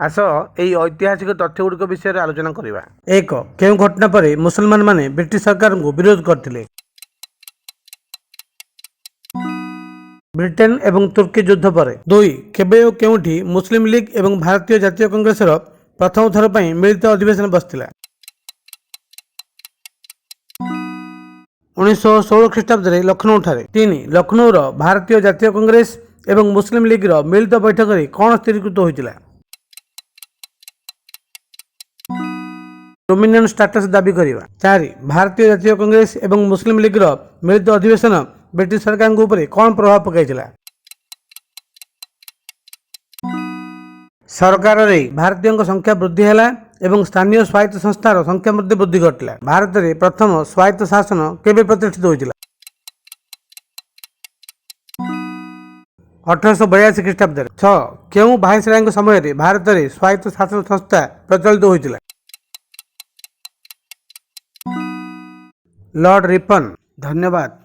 आस यही ऐतिहासिक तथ्यगुड़िक विषय आलोचना करवा। एक, केउं घटना पर मुसलमान माने ब्रिटिश सरकार को विरोध करथिले? ब्रिटेन एवं तुर्की युद्ध पर। 2, केबे और केउंठी मुस्लिम लीग एवं भारतीय जातीय कांग्रेसर प्रथम थर पर मिलित अधिवेशन बसथिला? 1916 ख्रीष्टाब्द लखनऊ ठारे। 3, लखनऊर भारतीय जातीय कांग्रेस एवं मुस्लिम लीग मिलित बैठक में कौन स्थिरीकृत होता? डोमिनियन स्टाटस दाबी करवा। 4, भारतीय जातीय कांग्रेस एवं मुस्लिम लीग मिलित अधिवेशन ब्रिटिश सरकार ऊपर कौन प्रभाव पकाइला? सरकार में भारतीय संख्या वृद्धि है एवं स्थानीय स्वायत्त संस्थार संख्या वृद्धि घटला। भारत में प्रथम स्वायत्त शासन केबे प्रतिष्ठित होता? 1882 ख्रीष्टाब्द। 6, केउं भाईसराय समय भारत में स्वायत्त शासन संस्था प्रचलित होता? Lord Ripon. धन्यवाद।